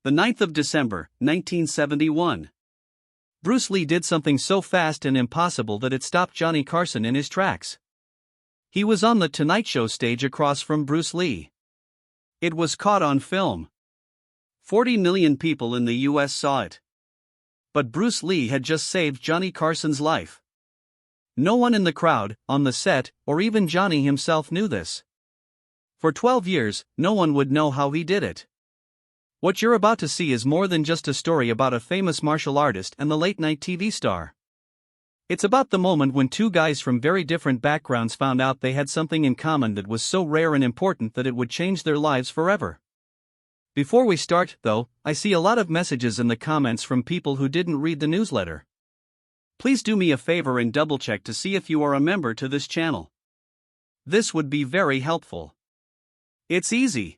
the 9th of December, 1971. Bruce Lee did something so fast and impossible that it stopped Johnny Carson in his tracks. He was on the Tonight Show stage across from Bruce Lee. It was caught on film. 40 million people in the US saw it. But Bruce Lee had just saved Johnny Carson's life. No one in the crowd, on the set, or even Johnny himself knew this. For 12 years, no one would know how he did it. What you're about to see is more than just a story about a famous martial artist and the late-night TV star. It's about the moment when two guys from very different backgrounds found out they had something in common that was so rare and important that it would change their lives forever. Before we start, though, I see a lot of messages in the comments from people who didn't read the newsletter. Please do me a favor and double-check to see if you are a member to this channel. This would be very helpful. It's easy.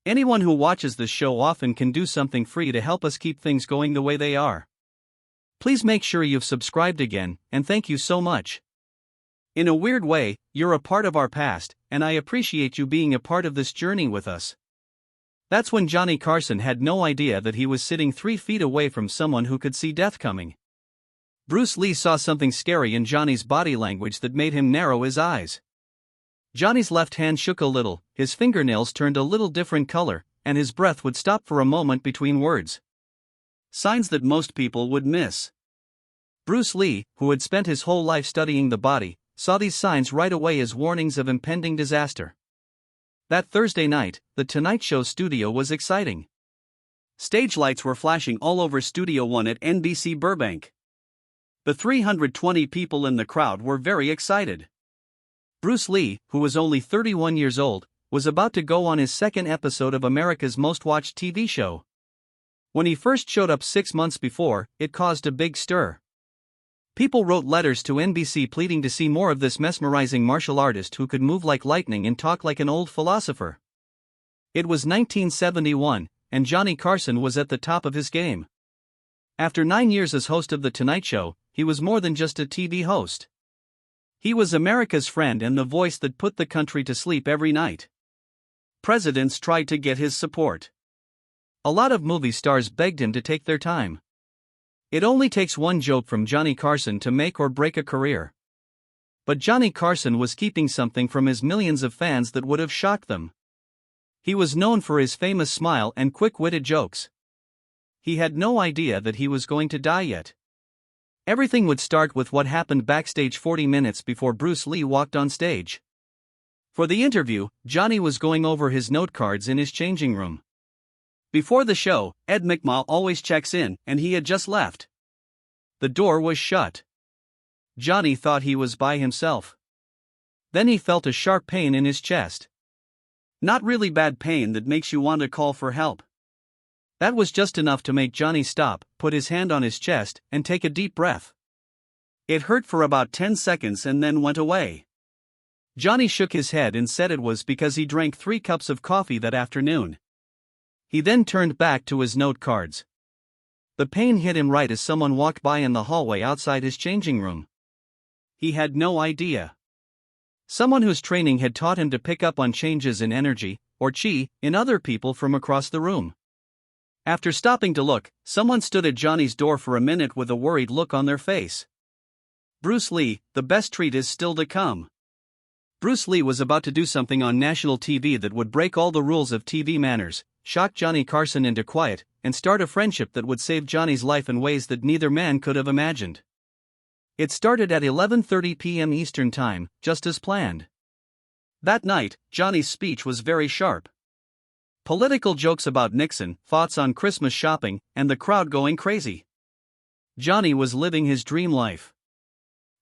Anyone who watches this show often can do something free to help us keep things going the way they are. Please make sure you've subscribed again, and thank you so much. In a weird way, you're a part of our past, and I appreciate you being a part of this journey with us. That's when Johnny Carson had no idea that he was sitting 3 feet away from someone who could see death coming. Bruce Lee saw something scary in Johnny's body language that made him narrow his eyes. Johnny's left hand shook a little, his fingernails turned a little different color, and his breath would stop for a moment between words. Signs that most people would miss. Bruce Lee, who had spent his whole life studying the body, saw these signs right away as warnings of impending disaster. That Thursday night, the Tonight Show studio was exciting. Stage lights were flashing all over Studio One at NBC Burbank. The 320 people in the crowd were very excited. Bruce Lee, who was only 31 years old, was about to go on his second episode of America's Most Watched TV show. When he first showed up 6 months before, it caused a big stir. People wrote letters to NBC pleading to see more of this mesmerizing martial artist who could move like lightning and talk like an old philosopher. It was 1971, and Johnny Carson was at the top of his game. After 9 years as host of The Tonight Show, he was more than just a TV host. He was America's friend and the voice that put the country to sleep every night. Presidents tried to get his support. A lot of movie stars begged him to take their time. It only takes one joke from Johnny Carson to make or break a career. But Johnny Carson was keeping something from his millions of fans that would have shocked them. He was known for his famous smile and quick-witted jokes. He had no idea that he was going to die yet. Everything would start with what happened backstage 40 minutes before Bruce Lee walked on stage. For the interview, Johnny was going over his note cards in his changing room. Before the show, Ed McMahon always checks in, and he had just left. The door was shut. Johnny thought he was by himself. Then he felt a sharp pain in his chest. Not really bad pain that makes you want to call for help. That was just enough to make Johnny stop, put his hand on his chest, and take a deep breath. It hurt for about 10 seconds and then went away. Johnny shook his head and said it was because he drank 3 cups of coffee that afternoon. He then turned back to his note cards. The pain hit him right as someone walked by in the hallway outside his changing room. He had no idea. Someone whose training had taught him to pick up on changes in energy, or chi, in other people from across the room. After stopping to look, someone stood at Johnny's door for a minute with a worried look on their face. Bruce Lee, the best treat is still to come. Bruce Lee was about to do something on national TV that would break all the rules of TV manners, shock Johnny Carson into quiet, and start a friendship that would save Johnny's life in ways that neither man could have imagined. It started at 11:30 p.m. Eastern Time, just as planned. That night, Johnny's speech was very sharp. Political jokes about Nixon, thoughts on Christmas shopping, and the crowd going crazy. Johnny was living his dream life.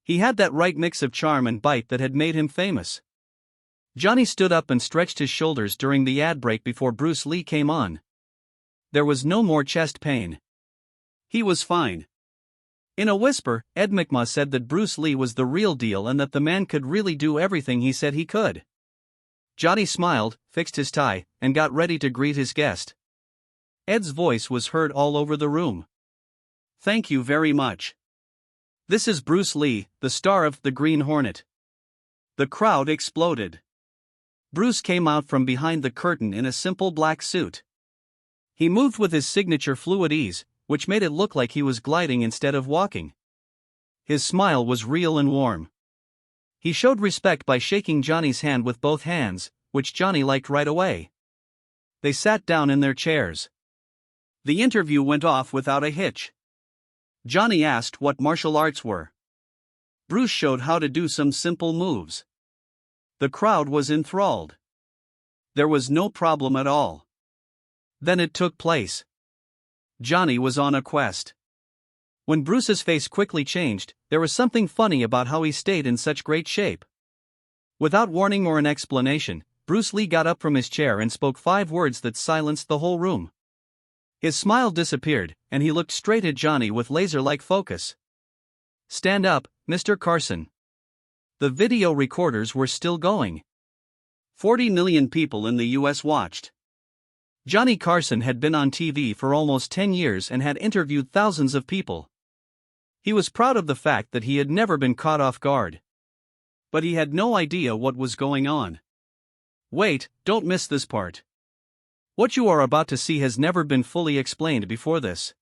He had that right mix of charm and bite that had made him famous. Johnny stood up and stretched his shoulders during the ad break before Bruce Lee came on. There was no more chest pain. He was fine. In a whisper, Ed McMahon said that Bruce Lee was the real deal and that the man could really do everything he said he could. Johnny smiled, fixed his tie, and got ready to greet his guest. Ed's voice was heard all over the room. Thank you very much. This is Bruce Lee, the star of The Green Hornet. The crowd exploded. Bruce came out from behind the curtain in a simple black suit. He moved with his signature fluid ease, which made it look like he was gliding instead of walking. His smile was real and warm. He showed respect by shaking Johnny's hand with both hands, which Johnny liked right away. They sat down in their chairs. The interview went off without a hitch. Johnny asked what martial arts were. Bruce showed how to do some simple moves. The crowd was enthralled. There was no problem at all. Then it took place. Johnny was on a quest. When Bruce's face quickly changed, there was something funny about how he stayed in such great shape. Without warning or an explanation, Bruce Lee got up from his chair and spoke 5 words that silenced the whole room. His smile disappeared, and he looked straight at Johnny with laser-like focus. "Stand up, Mr. Carson." The video recorders were still going. 40 million people in the US watched. Johnny Carson had been on TV for almost 10 years and had interviewed thousands of people. He was proud of the fact that he had never been caught off guard. But he had no idea what was going on. Wait, don't miss this part. What you are about to see has never been fully explained before this.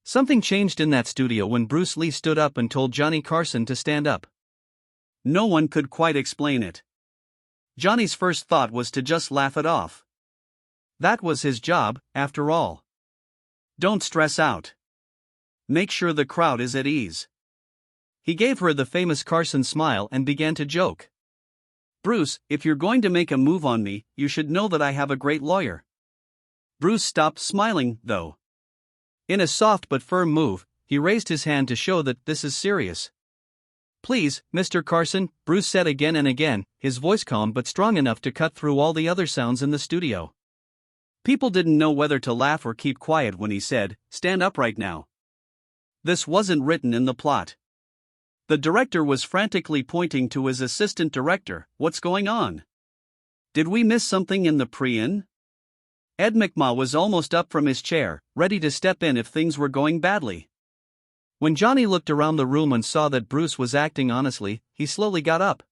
Something changed in that studio when Bruce Lee stood up and told Johnny Carson to stand up. No one could quite explain it. Johnny's first thought was to just laugh it off. That was his job, after all. Don't stress out. Make sure the crowd is at ease. He gave her the famous Carson smile and began to joke. "Bruce, if you're going to make a move on me, you should know that I have a great lawyer." Bruce stopped smiling, though. In a soft but firm move, he raised his hand to show that this is serious. "Please, Mr. Carson," Bruce said again and again, his voice calm but strong enough to cut through all the other sounds in the studio. People didn't know whether to laugh or keep quiet when he said, "Stand up right now." This wasn't written in the plot. The director was frantically pointing to his assistant director. "What's going on? Did we miss something in the pre-in?" Ed McMahon was almost up from his chair, ready to step in if things were going badly. When Johnny looked around the room and saw that Bruce was acting honestly, he slowly got up.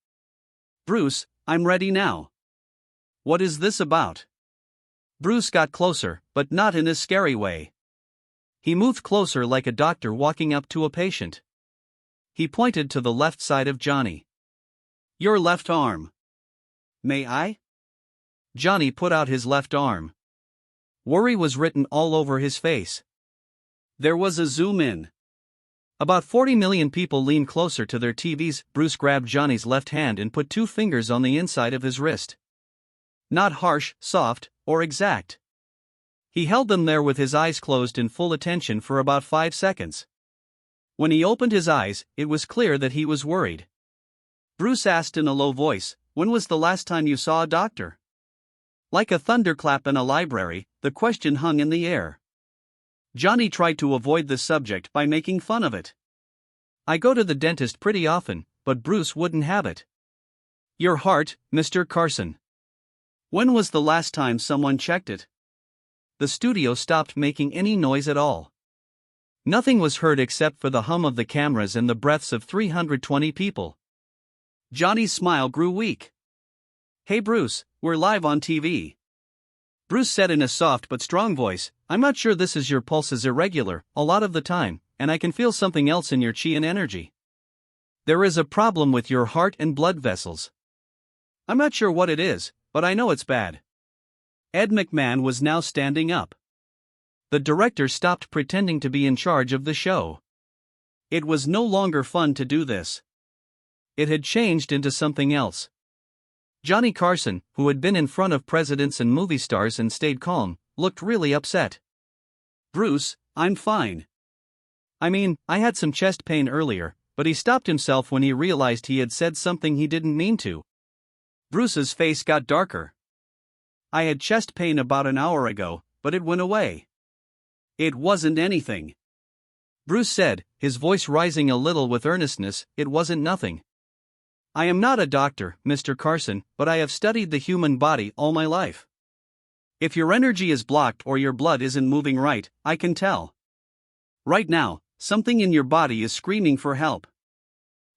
"Bruce, I'm ready now. What is this about?" Bruce got closer, but not in a scary way. He moved closer like a doctor walking up to a patient. He pointed to the left side of Johnny. "Your left arm." "May I?" Johnny put out his left arm. Worry was written all over his face. There was a zoom in. About 40 million people leaned closer to their TVs. Bruce grabbed Johnny's left hand and put 2 fingers on the inside of his wrist. Not harsh, soft, or exact. He held them there with his eyes closed in full attention for about 5 seconds. When he opened his eyes, it was clear that he was worried. Bruce asked in a low voice, "When was the last time you saw a doctor?" Like a thunderclap in a library, the question hung in the air. Johnny tried to avoid the subject by making fun of it. "I go to the dentist pretty often," but Bruce wouldn't have it. "Your heart, Mr. Carson. When was the last time someone checked it?" The studio stopped making any noise at all. Nothing was heard except for the hum of the cameras and the breaths of 320 people. Johnny's smile grew weak. "Hey Bruce, we're live on TV." Bruce said in a soft but strong voice, "I'm not sure this is your pulse is irregular, a lot of the time, and I can feel something else in your chi and energy. There is a problem with your heart and blood vessels. I'm not sure what it is, but I know it's bad." Ed McMahon was now standing up. The director stopped pretending to be in charge of the show. It was no longer fun to do this. It had changed into something else. Johnny Carson, who had been in front of presidents and movie stars and stayed calm, looked really upset. "Bruce, I'm fine. I mean, I had some chest pain earlier," but he stopped himself when he realized he had said something he didn't mean to. Bruce's face got darker. "I had chest pain about an hour ago, but it went away. It wasn't anything." Bruce said, his voice rising a little with earnestness, "It wasn't nothing. I am not a doctor, Mr. Carson, but I have studied the human body all my life. If your energy is blocked or your blood isn't moving right, I can tell. Right now, something in your body is screaming for help."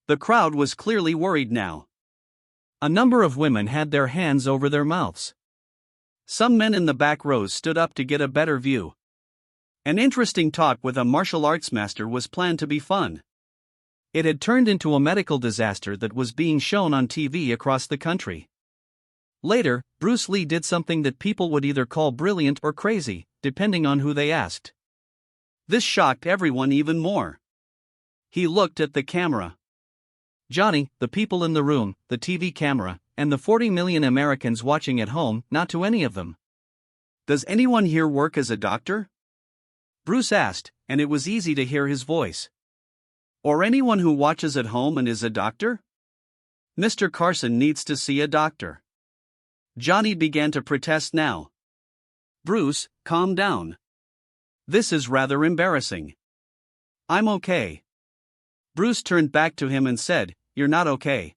The crowd was clearly worried now. A number of women had their hands over their mouths. Some men in the back rows stood up to get a better view. An interesting talk with a martial arts master was planned to be fun. It had turned into a medical disaster that was being shown on TV across the country. Later, Bruce Lee did something that people would either call brilliant or crazy, depending on who they asked. This shocked everyone even more. He looked at the camera. Johnny, the people in the room, the TV camera, and the 40 million Americans watching at home, not to any of them. Does anyone here work as a doctor? Bruce asked, and it was easy to hear his voice. Or anyone who watches at home and is a doctor? Mr. Carson needs to see a doctor. Johnny began to protest now. Bruce, calm down. This is rather embarrassing. I'm okay. Bruce turned back to him and said, You're not okay.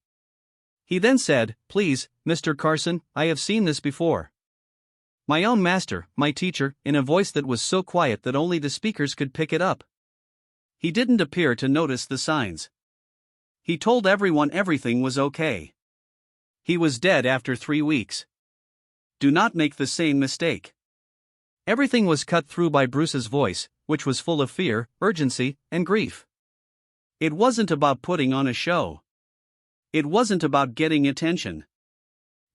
He then said, Please, Mr. Carson, I have seen this before. My own master, my teacher, in a voice that was so quiet that only the speakers could pick it up. He didn't appear to notice the signs. He told everyone everything was okay. He was dead after 3 weeks. Do not make the same mistake. Everything was cut through by Bruce's voice, which was full of fear, urgency, and grief. It wasn't about putting on a show. It wasn't about getting attention.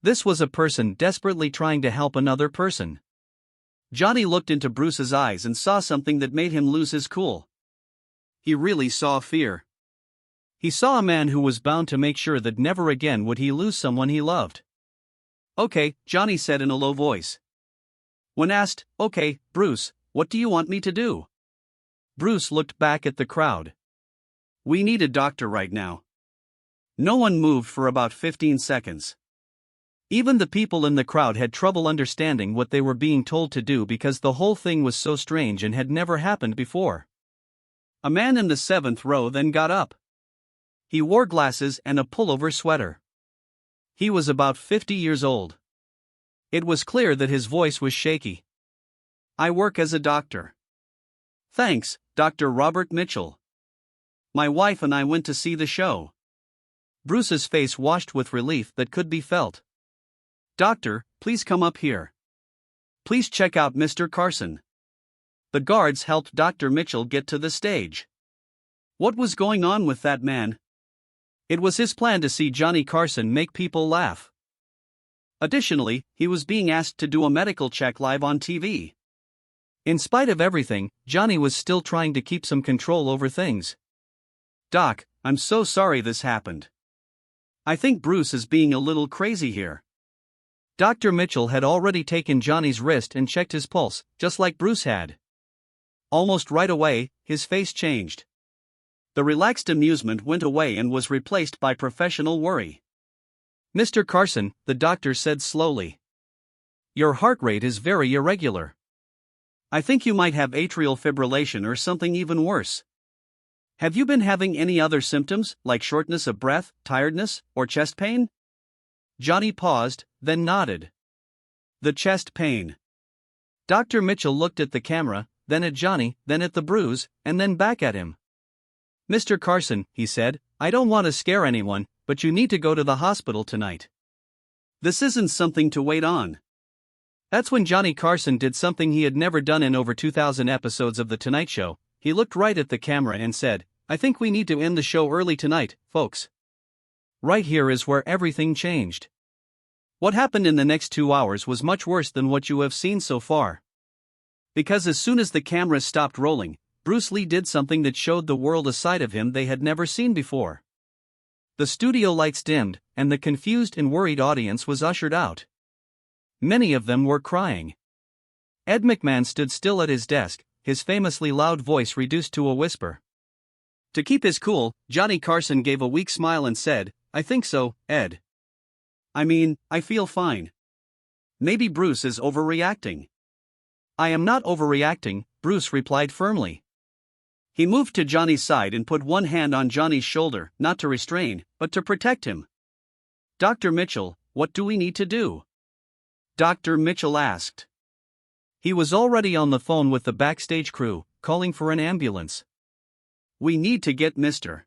This was a person desperately trying to help another person. Johnny looked into Bruce's eyes and saw something that made him lose his cool. He really saw fear. He saw a man who was bound to make sure that never again would he lose someone he loved. Okay, Johnny said in a low voice. When asked, Okay, Bruce, what do you want me to do? Bruce looked back at the crowd. We need a doctor right now. No one moved for about 15 seconds. Even the people in the crowd had trouble understanding what they were being told to do because the whole thing was so strange and had never happened before. A man in the 7th row then got up. He wore glasses and a pullover sweater. He was about 50 years old. It was clear that his voice was shaky. I work as a doctor. Thanks, Dr. Robert Mitchell. My wife and I went to see the show. Bruce's face washed with relief that could be felt. Doctor, please come up here. Please check out Mr. Carson. The guards helped Dr. Mitchell get to the stage. What was going on with that man? It was his plan to see Johnny Carson make people laugh. Additionally, he was being asked to do a medical check live on TV. In spite of everything, Johnny was still trying to keep some control over things. Doc, I'm so sorry this happened. I think Bruce is being a little crazy here. Dr. Mitchell had already taken Johnny's wrist and checked his pulse, just like Bruce had. Almost right away, his face changed. The relaxed amusement went away and was replaced by professional worry. Mr. Carson, the doctor said slowly. Your heart rate is very irregular. I think you might have atrial fibrillation or something even worse. Have you been having any other symptoms, like shortness of breath, tiredness, or chest pain? Johnny paused, then nodded. The chest pain. Dr. Mitchell looked at the camera, then at Johnny, then at the bruise, and then back at him. Mr. Carson, he said, I don't want to scare anyone, but you need to go to the hospital tonight. This isn't something to wait on. That's when Johnny Carson did something he had never done in over 2,000 episodes of The Tonight Show. He looked right at the camera and said, I think we need to end the show early tonight, folks. Right here is where everything changed. What happened in the next 2 hours was much worse than what you have seen so far. Because as soon as the cameras stopped rolling, Bruce Lee did something that showed the world a side of him they had never seen before. The studio lights dimmed, and the confused and worried audience was ushered out. Many of them were crying. Ed McMahon stood still at his desk, his famously loud voice reduced to a whisper. To keep his cool, Johnny Carson gave a weak smile and said, I think so, Ed. I mean, I feel fine. Maybe Bruce is overreacting. I am not overreacting, Bruce replied firmly. He moved to Johnny's side and put one hand on Johnny's shoulder, not to restrain, but to protect him. Dr. Mitchell, what do we need to do? Dr. Mitchell asked. He was already on the phone with the Backstage crew, calling for an ambulance. We need to get Mr.